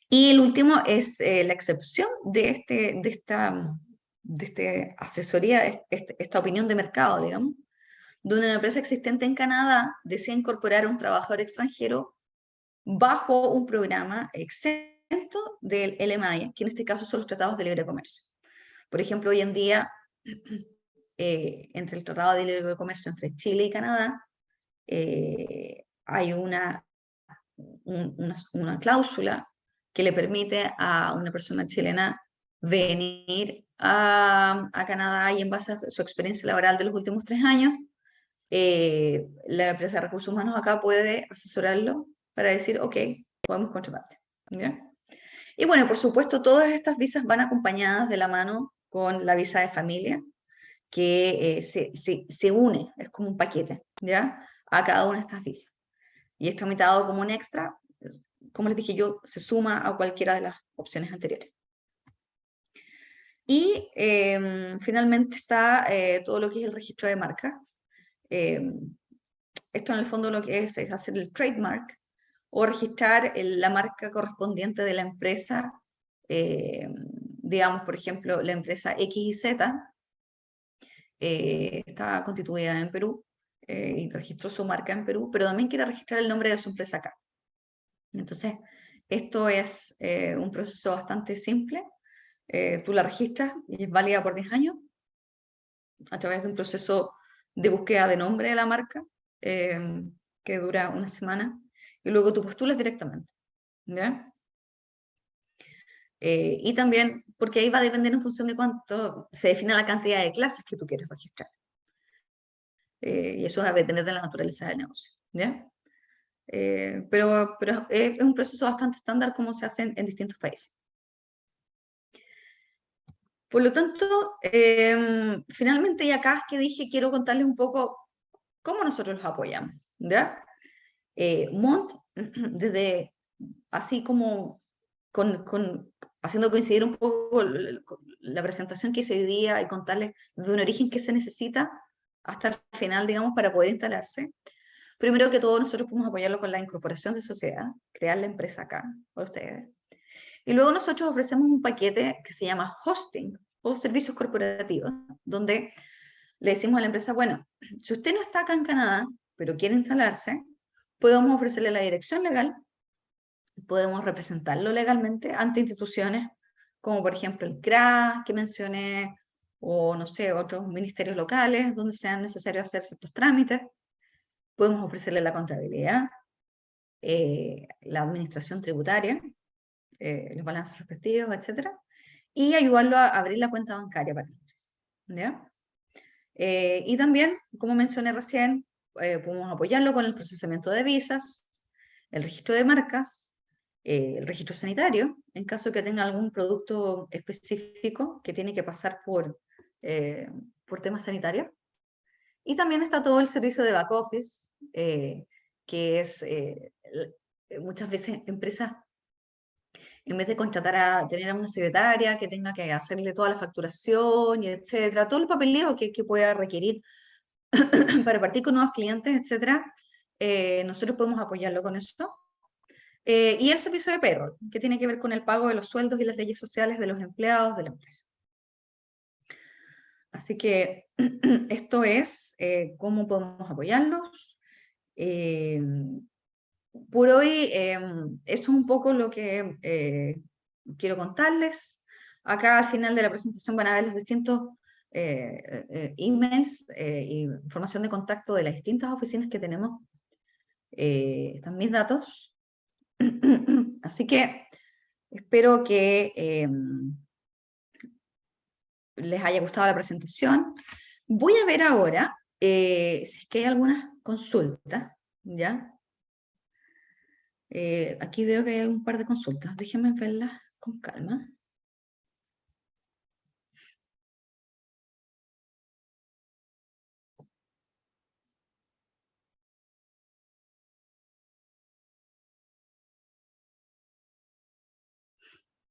Y el último es la excepción de esta asesoría, esta opinión de mercado, digamos, donde una empresa existente en Canadá desea incorporar a un trabajador extranjero bajo un programa exento del LMIA, que en este caso son los tratados de libre comercio. Por ejemplo, hoy en día, entre el Tratado de Libre Comercio entre Chile y Canadá, hay una cláusula que le permite a una persona chilena venir a Canadá y en base a su experiencia laboral de los últimos 3 años, la empresa de recursos humanos acá puede asesorarlo para decir, ok, podemos contratarte, ¿ya? Y bueno, por supuesto, todas estas visas van acompañadas de la mano con la visa de familia, que se une, es como un paquete, ¿ya? A cada una de estas visas. Y es tramitado como un extra, como les dije yo, se suma a cualquiera de las opciones anteriores. Y finalmente está todo lo que es el registro de marca. Esto en el fondo lo que es hacer el trademark o registrar la marca correspondiente de la empresa. Digamos, por ejemplo, la empresa XYZ está constituida en Perú y registró su marca en Perú, pero también quiere registrar el nombre de su empresa acá. Entonces, esto es un proceso bastante simple. Tú la registras y es válida por 10 años a través de un proceso de búsqueda de nombre de la marca que dura una semana y luego tú postulas directamente, ¿ya? Y también, porque ahí va a depender en función de cuánto se define la cantidad de clases que tú quieres registrar. Y eso va a depender de la naturaleza del negocio, ¿ya? Pero es un proceso bastante estándar como se hace en distintos países. Por lo tanto, finalmente y acá es que dije, quiero contarles un poco cómo nosotros los apoyamos, ¿ya? Mont, desde así como haciendo coincidir un poco la presentación que hice hoy día y contarles de un origen que se necesita hasta el final, digamos, para poder instalarse. Primero que todo, nosotros podemos apoyarlo con la incorporación de sociedad, crear la empresa acá, para ustedes. Y luego nosotros ofrecemos un paquete que se llama hosting o servicios corporativos, donde le decimos a la empresa, bueno, si usted no está acá en Canadá, pero quiere instalarse, podemos ofrecerle la dirección legal, podemos representarlo legalmente ante instituciones como por ejemplo el CRA que mencioné, o no sé, otros ministerios locales donde sean necesarios hacer ciertos trámites. Podemos ofrecerle la contabilidad, la administración tributaria, los balances respectivos, etc. Y ayudarlo a abrir la cuenta bancaria para la empresa, ¿ya? Y también, como mencioné recién, podemos apoyarlo con el procesamiento de visas, el registro de marcas, el registro sanitario, en caso que tenga algún producto específico que tiene que pasar por temas sanitarios. Y también está todo el servicio de back office, que es muchas veces empresas, en vez de contratar a tener a una secretaria que tenga que hacerle toda la facturación y etcétera, todo el papeleo que pueda requerir para partir con nuevos clientes, etcétera, nosotros podemos apoyarlo con eso. Y el servicio de payroll, que tiene que ver con el pago de los sueldos y las leyes sociales de los empleados de la empresa. Así que esto es cómo podemos apoyarlos. Por hoy, eso es un poco lo que quiero contarles. Acá al final de la presentación van a ver los distintos emails e información de contacto de las distintas oficinas que tenemos. Están mis datos. Así que espero que les haya gustado la presentación. Voy a ver ahora si es que hay algunas consultas, ¿ya? Aquí veo que hay un par de consultas. Déjenme verlas con calma.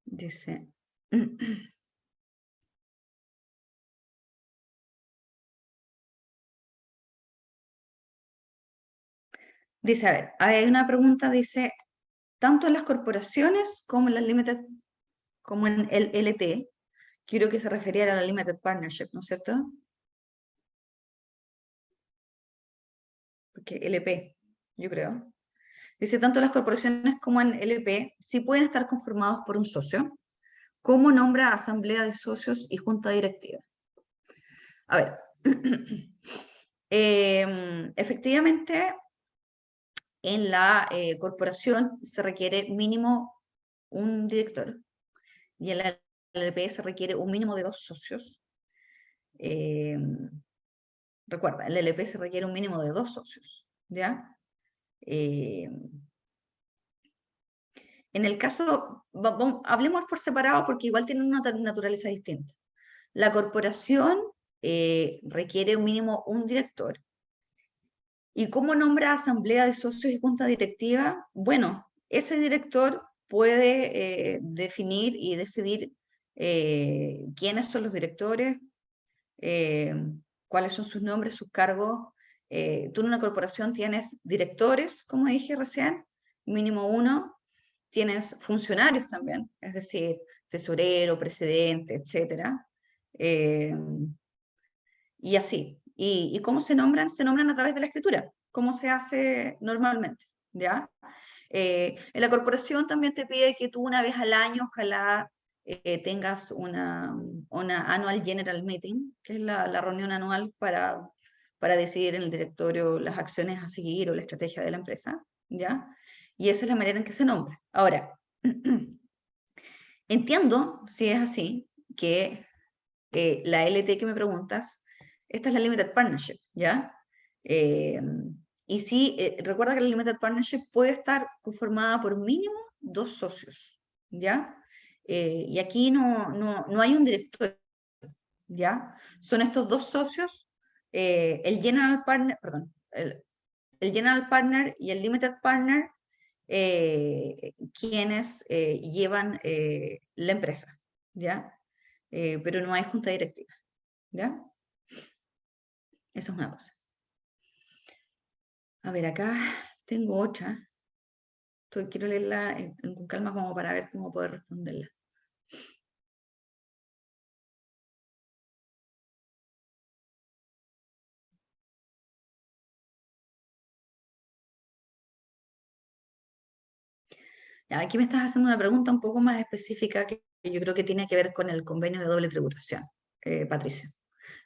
Dice... Dice, a ver, hay una pregunta, dice, tanto en las corporaciones como en las limited, como en el LT, quiero que se refiriera a la limited partnership, ¿no es cierto? Porque LP, yo creo. Dice, tanto las corporaciones como en LP sí pueden estar conformados por un socio. ¿Cómo nombra asamblea de socios y junta directiva? A ver, efectivamente, en la corporación se requiere mínimo un director y en la LP se requiere un mínimo de 2 socios. Recuerda, en la LP se requiere un mínimo de 2 socios, ¿ya? En el caso, hablemos por separado porque igual tienen una naturaleza distinta. La corporación requiere un mínimo un director. ¿Y cómo nombra asamblea de socios y junta directiva? Bueno, ese director puede definir y decidir quiénes son los directores, cuáles son sus nombres, sus cargos. Tú en una corporación tienes directores, como dije recién, mínimo uno, tienes funcionarios también, es decir, tesorero, presidente, etcétera. Y así. ¿Y cómo se nombran? Se nombran a través de la escritura, como se hace normalmente, ¿ya? En la corporación también te pide que tú una vez al año, ojalá tengas una annual general meeting, que es la reunión anual para decidir en el directorio las acciones a seguir o la estrategia de la empresa, ¿ya? Y esa es la manera en que se nombra. Ahora, Entiendo, si es así, que la LT que me preguntas, esta es la Limited Partnership, ¿ya? Y sí, recuerda que la Limited Partnership puede estar conformada por mínimo 2 socios, ¿ya? Y aquí no hay un directorio, ¿ya? Son estos 2 socios, el General Partner, perdón, el General Partner y el Limited Partner, quienes llevan la empresa, ¿ya? Pero no hay junta directiva, ¿ya? Eso es una cosa. A ver, acá tengo otra. Quiero leerla con calma como para ver cómo poder responderla. Ya, aquí me estás haciendo una pregunta un poco más específica que yo creo que tiene que ver con el convenio de doble tributación, Patricio.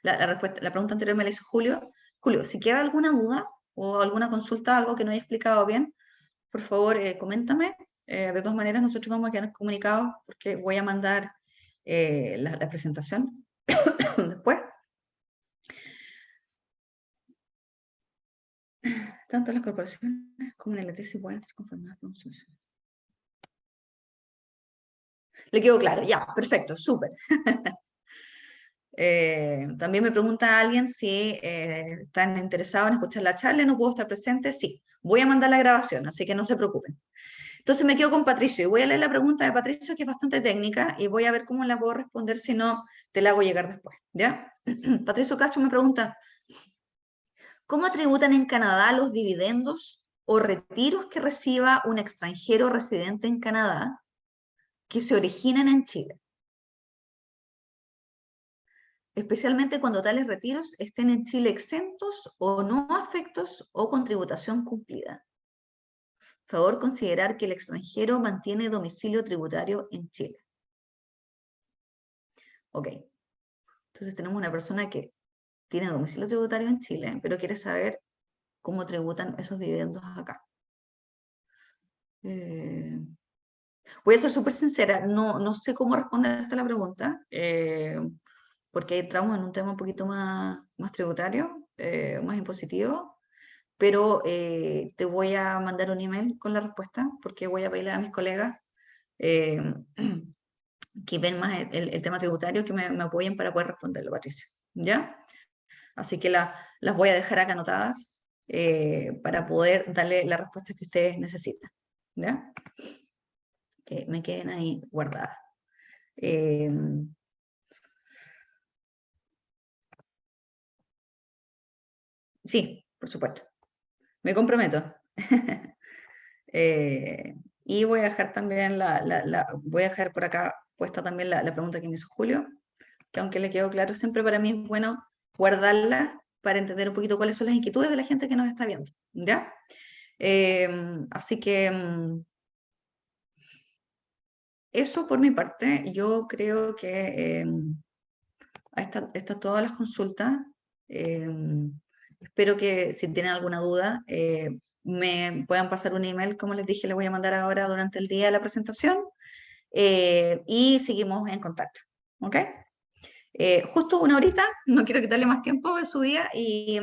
La pregunta anterior me la hizo Julio. Julio, si queda alguna duda o alguna consulta, algo que no haya explicado bien, por favor, coméntame. De todas maneras, nosotros vamos a quedar comunicados porque voy a mandar la presentación después. Tanto las corporaciones como la LT pueden estar conformadas por un socio. Le quedó claro, ya, perfecto, súper. También me pregunta alguien si están interesados en escuchar la charla, no puedo estar presente. Sí, voy a mandar la grabación, así que no se preocupen. Entonces me quedo con Patricio y voy a leer la pregunta de Patricio, que es bastante técnica, y voy a ver cómo la puedo responder, si no, te la hago llegar después, ¿ya? Patricio Castro me pregunta, ¿cómo tributan en Canadá los dividendos o retiros que reciba un extranjero residente en Canadá que se originan en Chile? Especialmente cuando tales retiros estén en Chile exentos o no afectos o con tributación cumplida. Favor considerar que el extranjero mantiene domicilio tributario en Chile. Ok, entonces tenemos una persona que tiene domicilio tributario en Chile, pero quiere saber cómo tributan esos dividendos acá. Voy a ser súper sincera, no sé cómo responderte a la pregunta, porque entramos en un tema un poquito más tributario, más impositivo, pero te voy a mandar un email con la respuesta, porque voy a pedirle a mis colegas eh, que ven más el tema tributario, que me apoyen para poder responderlo, Patricia. ¿Ya? Así que las voy a dejar acá anotadas para poder darle la respuesta que ustedes necesitan. ¿Ya? Que me queden ahí guardadas. Sí, por supuesto. Me comprometo. Y voy a dejar también voy a dejar por acá puesta también la pregunta que me hizo Julio, que aunque le quedó claro, siempre para mí es bueno guardarla para entender un poquito cuáles son las inquietudes de la gente que nos está viendo, ¿ya? Así que eso por mi parte, yo creo que estas todas las consultas. Espero que si tienen alguna duda me puedan pasar un email, como les dije, les voy a mandar ahora durante el día de la presentación y seguimos en contacto. ¿Ok? Justo una horita, no quiero quitarle más tiempo de su día y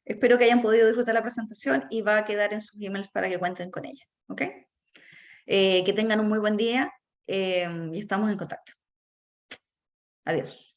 espero que hayan podido disfrutar la presentación y va a quedar en sus emails para que cuenten con ella. ¿Ok? Que tengan un muy buen día y estamos en contacto. Adiós.